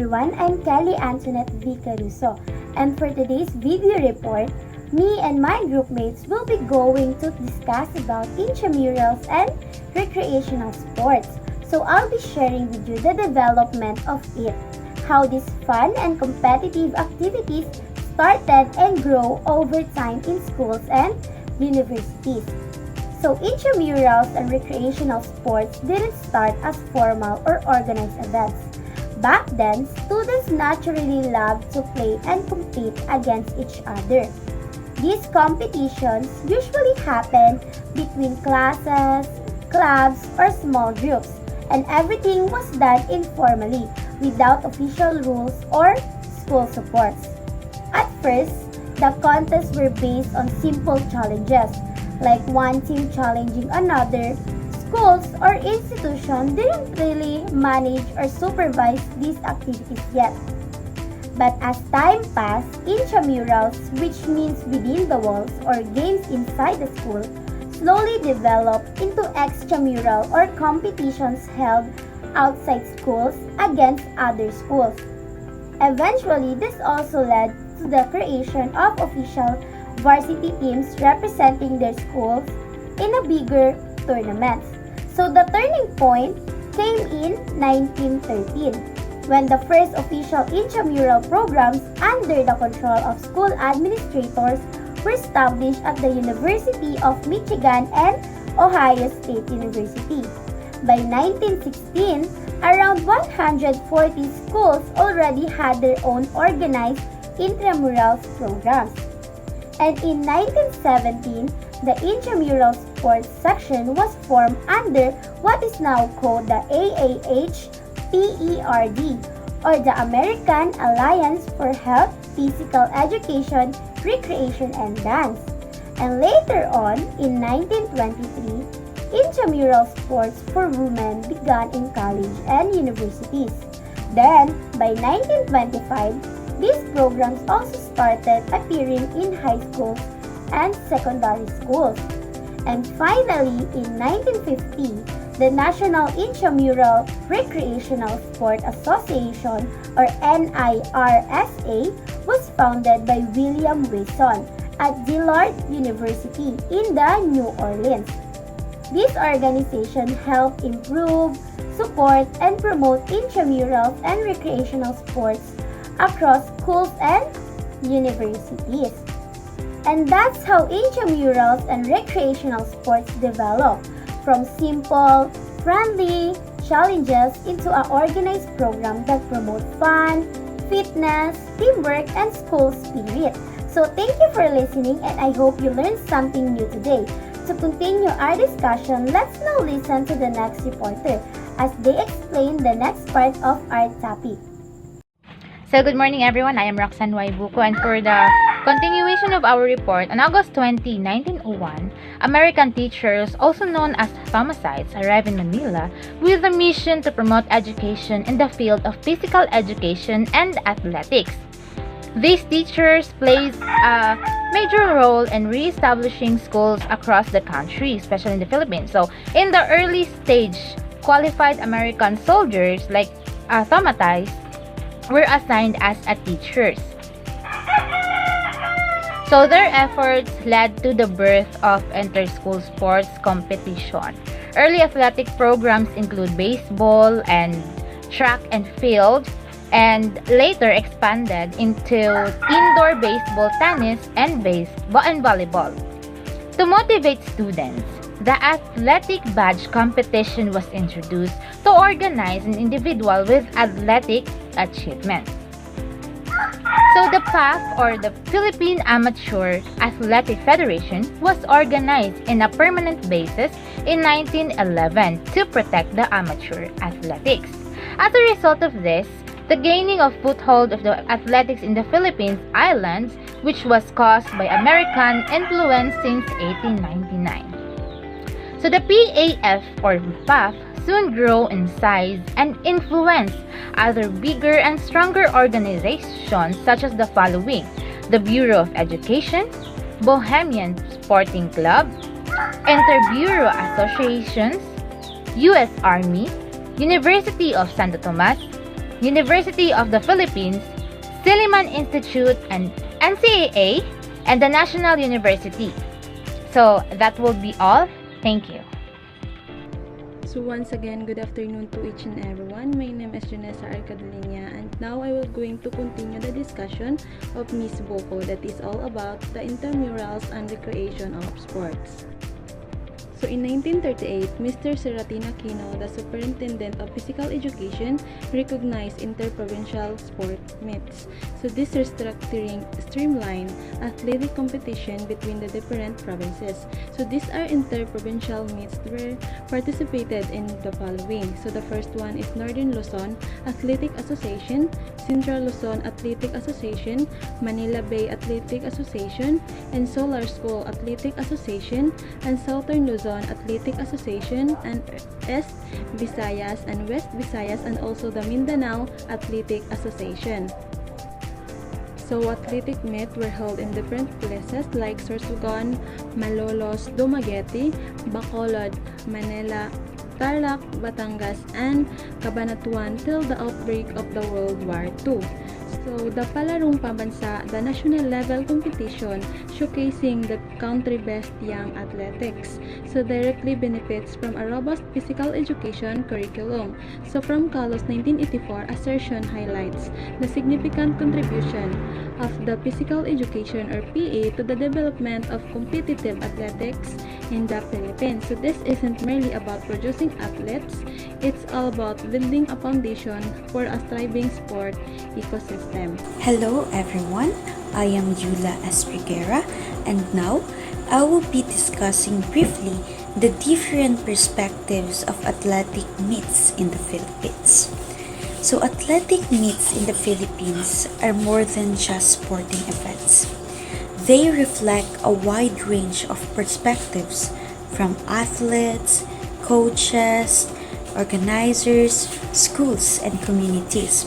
everyone, I'm Kelly Antoinette V. Caruso, and for today's video report, me and my group mates will be going to discuss about intramurals and recreational sports. So I'll be sharing with you the development of it, how these fun and competitive activities started and grow over time in schools and universities. So intramurals and recreational sports didn't start as formal or organized events. Back then, students naturally loved to play and compete against each other. These competitions usually happened between classes, clubs, or small groups, and everything was done informally without official rules or school supports. At first, the contests were based on simple challenges, like one team challenging another. Schools or institutions didn't really manage or supervise these activities yet. But as time passed, intramurals, which means within the walls or games inside the school, slowly developed into extramural or competitions held outside schools against other schools. Eventually, this also led to the creation of official varsity teams representing their schools in a bigger tournaments. So the turning point came in 1913 when the first official intramural programs under the control of school administrators were established at the University of Michigan and Ohio State University. By 1916, around 140 schools already had their own organized intramurals programs. And in 1917, the intramural sports section was formed under what is now called the AAH-PERD, or the American Alliance for Health, Physical Education, Recreation, and Dance. And later on, in 1923, intramural sports for women began in college and universities. Then, by 1925, these programs also started appearing in high schools and secondary schools. And finally, in 1950, the National Intramural Recreational Sport Association, or NIRSA, was founded by William Wilson at Dillard University in the New Orleans. This organization helped improve, support, and promote intramurals and recreational sports across schools and universities. And that's how intramurals and recreational sports develop, from simple, friendly challenges into an organized program that promotes fun, fitness, teamwork, and school spirit. So thank you for listening, and I hope you learned something new today. To continue our discussion, let's now listen to the next reporter as they explain the next part of our topic. So good morning everyone, I am Roxanne Waibuko, and for the continuation of our report, on August 20, 1901, American teachers, also known as Thomasites, arrived in Manila with a mission to promote education in the field of physical education and athletics. These teachers played a major role in re-establishing schools across the country, especially in the Philippines. So in the early stage, qualified American soldiers like Thomasites were assigned as teachers. So their efforts led to the birth of inter-school sports competition. Early athletic programs include baseball and track and field, and later expanded into indoor baseball, tennis, and volleyball. To motivate students, the athletic badge competition was introduced to organize an individual with athletic achievements. So the PAF, or the Philippine Amateur Athletic Federation, was organized in a permanent basis in 1911 to protect the amateur athletics. As a result of this, the gaining of foothold of the athletics in the Philippines Islands, which was caused by American influence since 1899. So the PAF, or PAF, soon grew in size and influenced other bigger and stronger organizations such as the following: the Bureau of Education, Bohemian Sporting Club, Inter-Bureau Associations, U.S. Army, University of Santo Tomas, University of the Philippines, Silliman Institute, and NCAA, and the National University. So that will be all. Thank you. So once again, good afternoon to each and everyone. My name is Janessa Arcadelinia, and now I will going to continue the discussion of Miss Boko, that is all about the intramurals and the creation of sports. So in 1938, Mr. Seratina Aquino, the Superintendent of Physical Education, recognized interprovincial sport meets. So this restructuring streamlined athletic competition between the different provinces. So these are interprovincial meets were participated in the following. So the first one is Northern Luzon Athletic Association, Central Luzon Athletic Association, Manila Bay Athletic Association, and Solar School Athletic Association, and Southern Luzon Athletic Association, and East Visayas and West Visayas, and also the Mindanao Athletic Association. So athletic meet were held in different places like Sorsogon, Malolos, Dumaguete, Bacolod, Manila, Tarlac, Batangas, and Cabanatuan till the outbreak of the World War II. So, the Palarong Pambansa, the national level competition showcasing the country best young athletics. So, directly benefits from a robust physical education curriculum. So, from Carlos 1984, assertion highlights the significant contribution of the physical education or PA to the development of competitive athletics in the Philippines. So, this isn't merely about producing athletes, it's all about building a foundation for a thriving sport ecosystem. Hello everyone, I am Yula S. Riguera, and now I will be discussing briefly the different perspectives of athletic meets in the Philippines. So athletic meets in the Philippines are more than just sporting events. They reflect a wide range of perspectives from athletes, coaches, organizers, schools, and communities.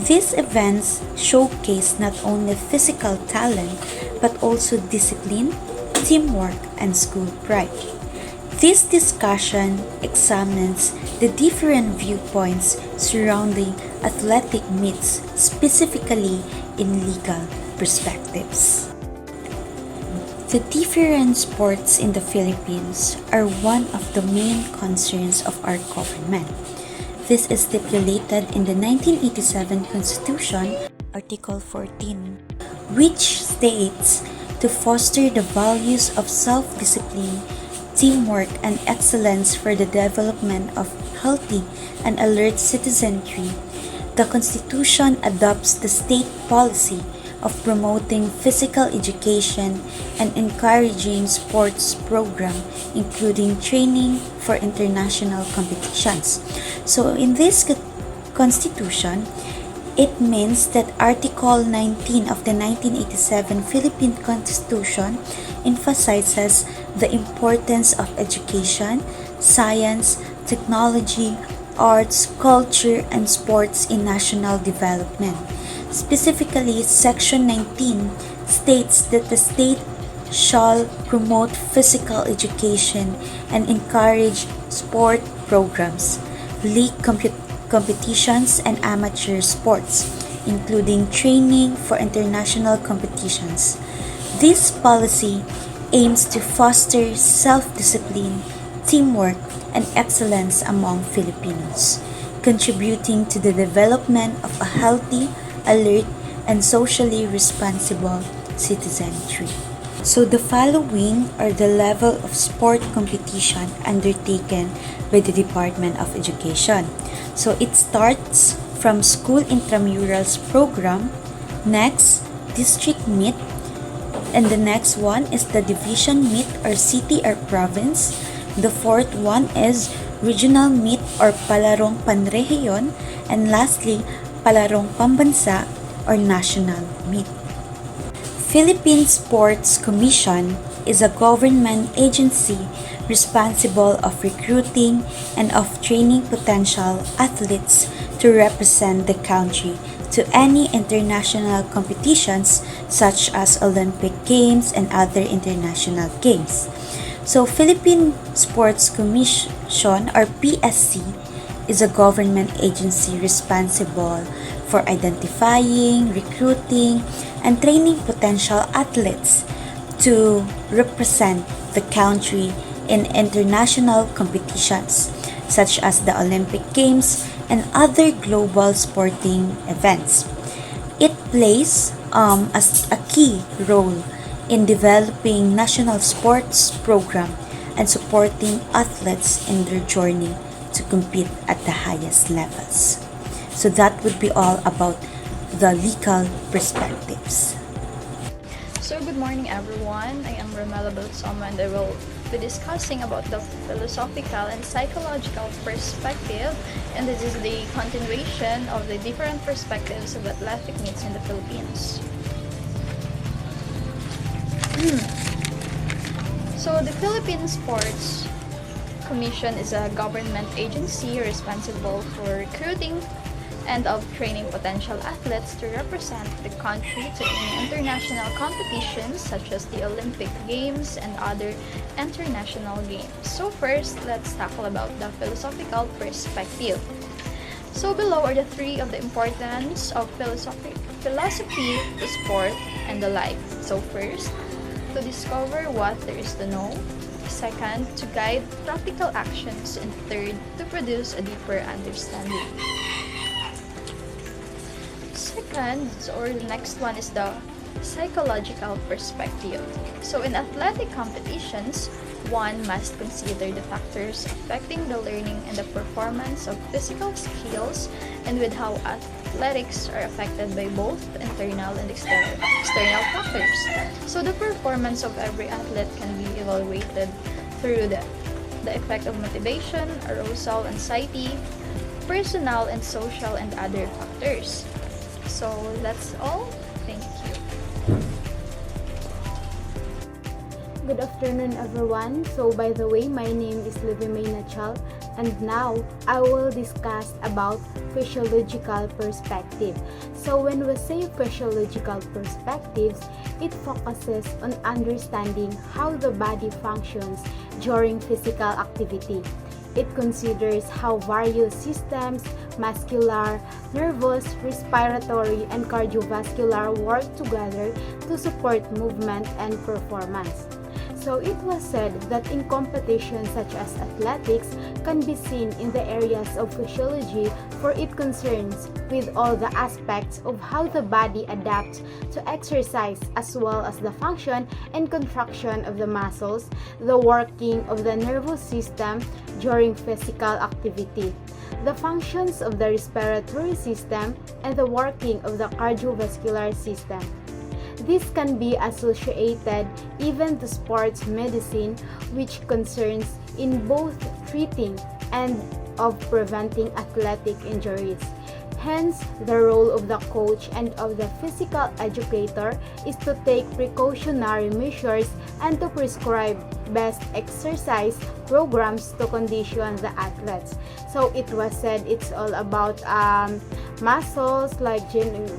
These events showcase not only physical talent but also discipline, teamwork, and school pride. This discussion examines the different viewpoints surrounding athletic meets, specifically in legal perspectives. The different sports in the Philippines are one of the main concerns of our government. This is stipulated in the 1987 Constitution, Article 14, which states to foster the values of self-discipline, teamwork, and excellence for the development of healthy and alert citizenry. The Constitution adopts the state policy of promoting physical education and encouraging sports program, including training for international competitions. So in this constitution, it means that Article 19 of the 1987 Philippine Constitution emphasizes the importance of education, science, technology, arts, culture, and sports in national development. Specifically, Section 19 states that the state shall promote physical education and encourage sport programs, league competitions, and amateur sports, including training for international competitions. This policy aims to foster self-discipline, teamwork, and excellence among Filipinos, contributing to the development of a healthy, alert, and socially responsible citizenry. So the following are the level of sport competition undertaken by the Department of Education. So it starts from school intramurals program, next district meet, and the next one is the division meet or city or province. The fourth one is regional meet or palarong panrehiyon, and lastly palarong pambansa or national meet. Philippine Sports Commission is a government agency responsible of recruiting and of training potential athletes to represent the country to any international competitions such as Olympic Games and other international games. So Philippine Sports Commission or PSC is a government agency responsible for identifying, recruiting, and training potential athletes to represent the country in international competitions such as the Olympic Games and other global sporting events. It plays as a key role in developing national sports program and supporting athletes in their journey to compete at the highest levels. So that would be all about the legal perspectives. So good morning everyone, I am Romela Balsamo and I will be discussing about the philosophical and psychological perspective, and this is the continuation of the different perspectives of athletic meets in the Philippines. So the Philippine Sports Commission is a government agency responsible for recruiting and of training potential athletes to represent the country to international competitions such as the Olympic Games and other international games. So first, let's tackle about the philosophical perspective. So below are the three of the importance of philosophy to sport and the life. So first, to discover what there is to know. Second, to guide practical actions. And third, to produce a deeper understanding. Second, or the next one is the psychological perspective. So in athletic competitions, one must consider the factors affecting the learning and the performance of physical skills, and with how athletics are affected by both internal and external factors. So the performance of every athlete can be evaluated through the effect of motivation, arousal, anxiety, personal and social, and other factors. So that's all. Thank you. Good afternoon everyone. So by the way, my name is Livy May Nachal, and now I will discuss about physiological perspective. So when we say physiological perspectives, it focuses on understanding how the body functions during physical activity. It considers how various systems, muscular, nervous, respiratory, and cardiovascular work together to support movement and performance. So it was said that in competitions such as athletics can be seen in the areas of physiology, for it concerns with all the aspects of how the body adapts to exercise, as well as the function and contraction of the muscles, the working of the nervous system during physical activity, the functions of the respiratory system, and the working of the cardiovascular system. This can be associated even to sports medicine, which concerns in both treating and of preventing athletic injuries. Hence, the role of the coach and of the physical educator is to take precautionary measures and to prescribe best exercise programs to condition the athletes. So it was said it's all about muscles like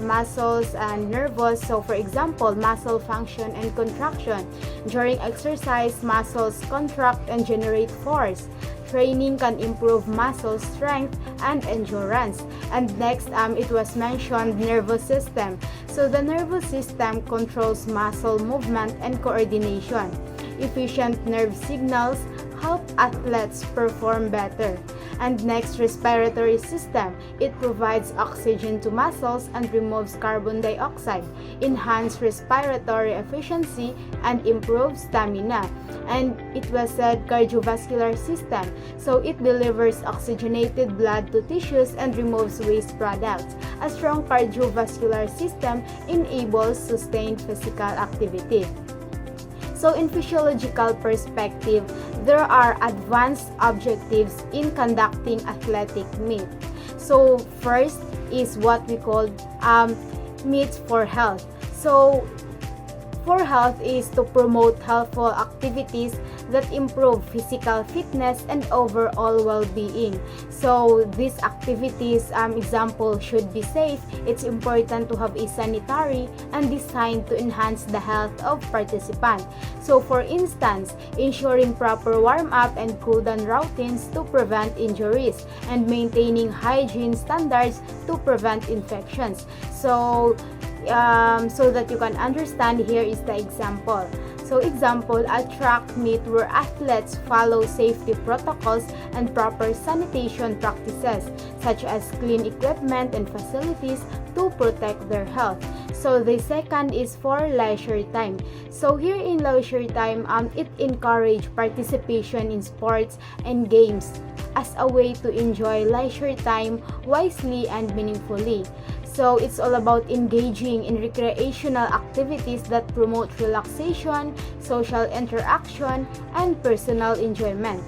muscles and nervous. So for example, muscle function and contraction. During exercise, muscles contract and generate force. Training can improve muscle strength and endurance. And next, it was mentioned nervous system. So the nervous system controls muscle movement and coordination. Efficient nerve signals help athletes perform better. And next, respiratory system. It provides oxygen to muscles and removes carbon dioxide, enhance respiratory efficiency, and improves stamina. And it was said cardiovascular system. So it delivers oxygenated blood to tissues and removes waste products. A strong cardiovascular system enables sustained physical activity. So in physiological perspective, there are advanced objectives in conducting athletic meet. So first is what we call meets for health. So for health is to promote healthful activities that improve physical fitness and overall well-being. So these activities, example, should be safe. It's important to have a sanitary and designed to enhance the health of participants. So for instance, ensuring proper warm-up and cool-down routines to prevent injuries and maintaining hygiene standards to prevent infections. So that you can understand, here is the example. So example, a track meet where athletes follow safety protocols and proper sanitation practices, such as clean equipment and facilities to protect their health. So the second is for leisure time. So here in leisure time, it encourages participation in sports and games as a way to enjoy leisure time wisely and meaningfully. So it's all about engaging in recreational activities that promote relaxation, social interaction, and personal enjoyment.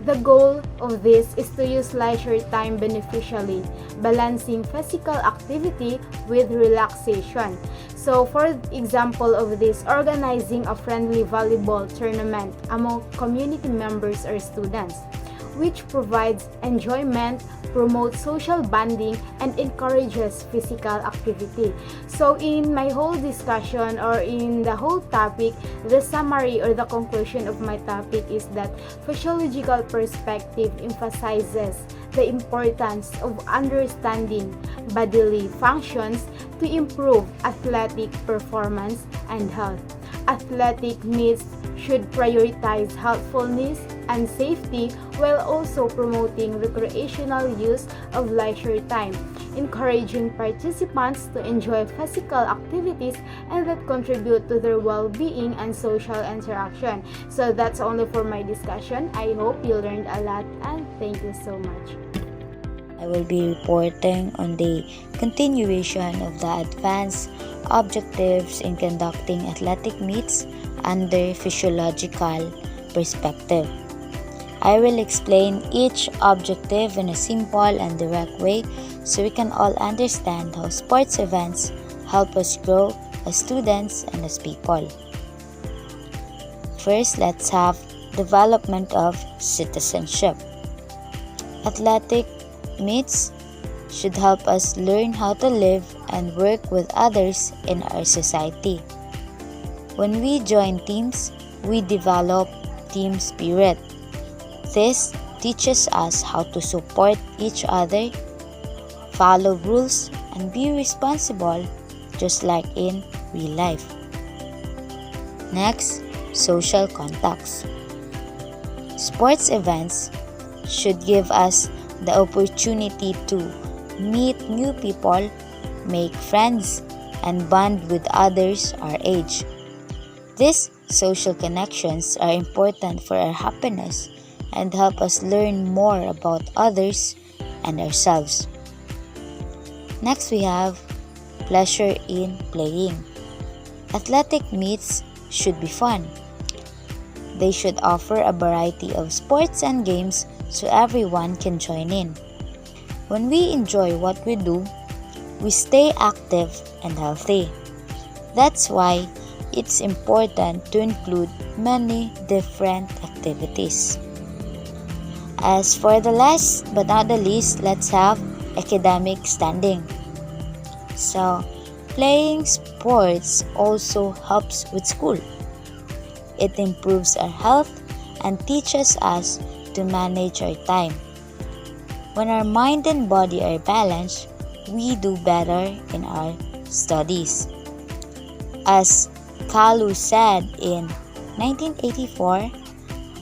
The goal of this is to use leisure time beneficially, balancing physical activity with relaxation. So for example of this, organizing a friendly volleyball tournament among community members or students, which provides enjoyment, promotes social bonding, and encourages physical activity. So in my whole discussion or in the whole topic, the summary or the conclusion of my topic is that physiological perspective emphasizes the importance of understanding bodily functions to improve athletic performance and health. Athletic meets should prioritize healthfulness and safety while also promoting recreational use of leisure time, encouraging participants to enjoy physical activities and that contribute to their well-being and social interaction. So that's only for my discussion. I hope you learned a lot and thank you so much. I will be reporting on the continuation of the advanced objectives in conducting athletic meets under physiological perspective. I will explain each objective in a simple and direct way so we can all understand how sports events help us grow as students and as people. First, let's have development of citizenship. Athletic meets should help us learn how to live and work with others in our society. When we join teams, we develop team spirit. This teaches us how to support each other, follow rules, and be responsible just like in real life. Next, social contacts. Sports events should give us the opportunity to meet new people, make friends, and bond with others our age. These social connections are important for our happiness and help us learn more about others and ourselves. Next, we have pleasure in playing. Athletic meets should be fun. They should offer a variety of sports and games so everyone can join in. When we enjoy what we do, we stay active and healthy. That's why it's important to include many different activities. As for the last but not the least, let's have academic standing. So, playing sports also helps with school. It improves our health and teaches us to manage our time. When our mind and body are balanced, we do better in our studies. As Kalu said in 1984,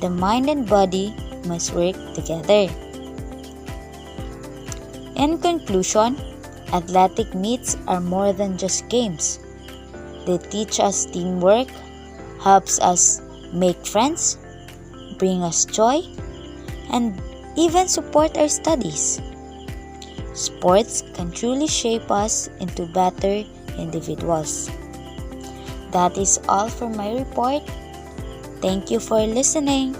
the mind and body must work together. In conclusion, athletic meets are more than just games. They teach us teamwork, helps us make friends, bring us joy, and even support our studies. Sports can truly shape us into better individuals. That is all for my report. Thank you for listening.